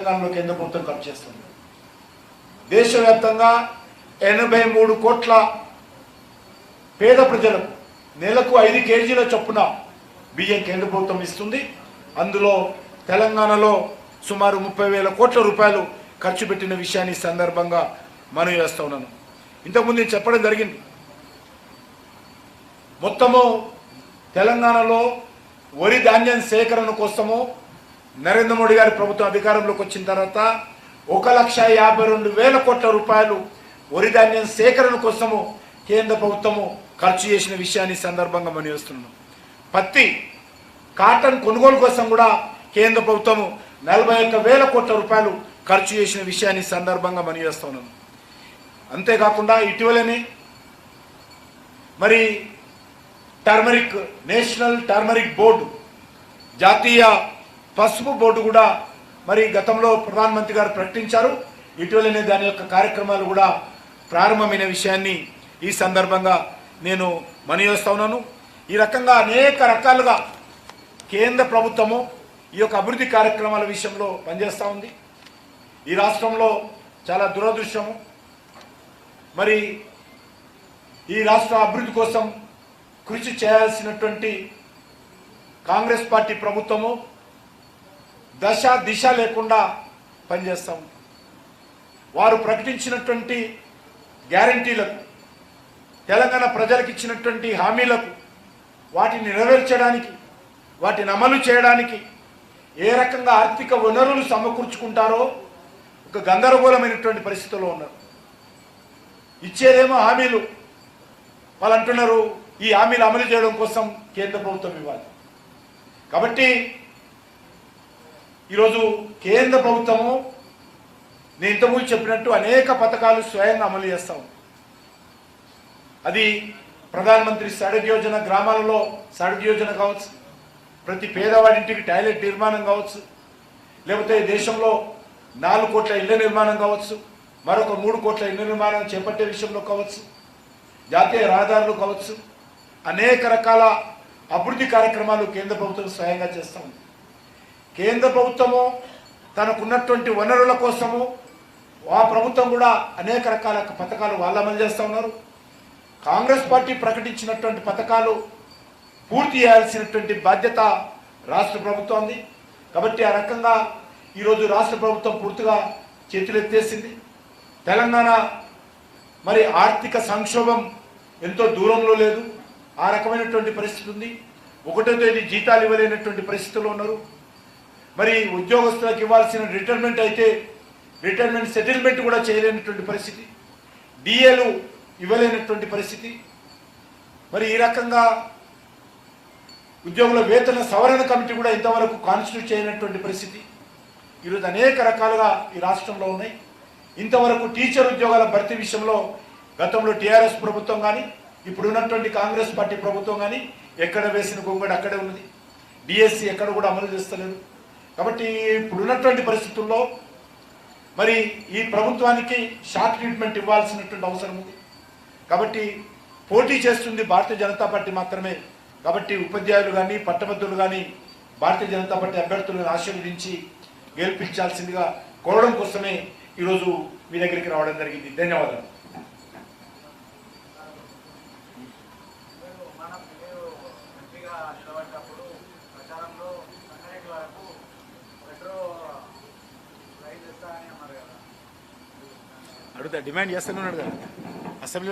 కేంద్ర ప్రభుత్వం ఖర్చు చేస్తుంది. దేశవ్యాప్తంగా 83 కోట్ల పేద ప్రజలకు నెలకు 5 కేజీల చొప్పున బియ్యం కేంద్ర ప్రభుత్వం ఇస్తుంది. అందులో తెలంగాణలో సుమారు 30,000 కోట్ల రూపాయలు ఖర్చు పెట్టిన విషయాన్ని సందర్భంగా మనవి చేస్తా ఉన్నాను. ఇంతకుముందు నేను చెప్పడం జరిగింది. మొత్తము తెలంగాణలో వరి ధాన్యం సేకరణ కోసము నరేంద్ర మోడీ గారి ప్రభుత్వం అధికారంలోకి వచ్చిన తర్వాత 1,52,000 కోట్ల రూపాయలు వరి ధాన్యం సేకరణ కోసము కేంద్ర ప్రభుత్వము ఖర్చు చేసిన విషయాన్ని సందర్భంగా మనం చేస్తున్నాం. పత్తి కాటన్ కొనుగోలు కోసం కూడా కేంద్ర ప్రభుత్వము 41,000 కోట్ల రూపాయలు ఖర్చు చేసిన విషయాన్ని సందర్భంగా మనం చేస్తున్నాం. అంతేకాకుండా ఇటీవలనే మరి టర్మరిక్ నేషనల్ టర్మరిక్ బోర్డు జాతీయ పసుపు బోర్డు కూడా మరి గతంలో ప్రధానమంత్రి గారు ప్రకటించారు. ఇటీవలనే దాని యొక్క కార్యక్రమాలు కూడా ప్రారంభమైన విషయాన్ని ఈ సందర్భంగా నేను మనవి చేస్తా ఉన్నాను. ఈ రకంగా అనేక రకాలుగా కేంద్ర ప్రభుత్వము ఈ యొక్క అభివృద్ధి కార్యక్రమాల విషయంలో పనిచేస్తూ ఉంది. ఈ రాష్ట్రంలో చాలా దురదృష్టము, మరి ఈ రాష్ట్ర అభివృద్ధి కోసం కృషి చేయాల్సినటువంటి కాంగ్రెస్ పార్టీ ప్రభుత్వము దశ దిశ లేకుండా పనిచేస్తాం. వారు ప్రకటించినటువంటి గ్యారంటీలకు, తెలంగాణ ప్రజలకు ఇచ్చినటువంటి హామీలకు, వాటిని నెరవేర్చడానికి, వాటిని అమలు చేయడానికి ఏ రకంగా ఆర్థిక వనరులు సమకూర్చుకుంటారో ఒక గందరగోళమైనటువంటి పరిస్థితుల్లో ఉన్నారు. ఇచ్చేదేమో హామీలు, వాళ్ళు అంటున్నారు ఈ హామీలు అమలు చేయడం కోసం కేంద్ర ప్రభుత్వం ఇవ్వాలి. కాబట్టి ఈరోజు కేంద్ర ప్రభుత్వము నేను ఇంతకుముందు చెప్పినట్టు అనేక పథకాలు స్వయంగా అమలు చేస్తాం. అది ప్రధానమంత్రి సడక్ యోజన, గ్రామాలలో సడక్ యోజన కావచ్చు, ప్రతి పేదవాడింటికి టాయిలెట్ నిర్మాణం కావచ్చు, లేకపోతే దేశంలో 4 కోట్ల ఇళ్ల నిర్మాణం కావచ్చు, మరొక 3 కోట్ల ఇళ్ల నిర్మాణం చేపట్టే విషయంలో కావచ్చు, జాతీయ రహదారులు కావచ్చు, అనేక రకాల అభివృద్ధి కార్యక్రమాలు కేంద్ర ప్రభుత్వం స్వయంగా చేస్తాం. కేంద్ర ప్రభుత్వము తనకున్నటువంటి వనరుల కోసము ఆ ప్రభుత్వం కూడా అనేక రకాల పథకాలు వాళ్ళు అమలు చేస్తూ ఉన్నారు. కాంగ్రెస్ పార్టీ ప్రకటించినటువంటి పథకాలు పూర్తి చేయాల్సినటువంటి బాధ్యత రాష్ట్ర ప్రభుత్వంది. కాబట్టి ఆ రకంగా ఈరోజు రాష్ట్ర ప్రభుత్వం పూర్తిగా చేతులెత్తేసింది. తెలంగాణ మరి ఆర్థిక సంక్షోభం ఎంతో దూరంలో లేదు, ఆ రకమైనటువంటి పరిస్థితి ఉంది. 1వ తేదీ జీతాలు ఇవ్వలేనటువంటి పరిస్థితుల్లో ఉన్నారు. మరి ఉద్యోగస్తులకు ఇవ్వాల్సిన రిటైర్మెంట్ అయితే రిటైర్మెంట్ సెటిల్మెంట్ కూడా చేయలేనటువంటి పరిస్థితి, డిఏలు ఇవ్వలేనటువంటి పరిస్థితి. మరి ఈ రకంగా ఉద్యోగుల వేతన సవరణ కమిటీ కూడా ఇంతవరకు కాన్స్టిట్యూట్ చేయనటువంటి పరిస్థితి ఈరోజు అనేక రకాలుగా ఈ రాష్ట్రంలో ఉన్నాయి. ఇంతవరకు టీచర్ ఉద్యోగాల భర్తీ విషయంలో గతంలో టీఆర్ఎస్ ప్రభుత్వం కానీ ఇప్పుడు ఉన్నటువంటి కాంగ్రెస్ పార్టీ ప్రభుత్వం కానీ ఎక్కడ వేసిన గొంగడి అక్కడే ఉన్నది. డిఎస్సి ఎక్కడ కూడా అమలు చేస్తలేదు. కాబట్టి ఇప్పుడు ఉన్నటువంటి పరిస్థితుల్లో మరి ఈ ప్రభుత్వానికి షార్ట్ ట్రీట్మెంట్ ఇవ్వాల్సినటువంటి అవసరం ఉంది. కాబట్టి పోటీ చేస్తుంది భారతీయ జనతా పార్టీ మాత్రమే. కాబట్టి ఉపాధ్యాయులు కానీ పట్టభద్రులు కానీ భారతీయ జనతా పార్టీ అభ్యర్థులను ఆశీర్వదించి గెలిపించాల్సిందిగా కోరడం కోసమే ఈరోజు మీ దగ్గరికి రావడం జరిగింది. ధన్యవాదాలు. అడుగుతా డిమాండ్ చేస్తూనే ఉన్నాడు కదా అసెంబ్లీలో.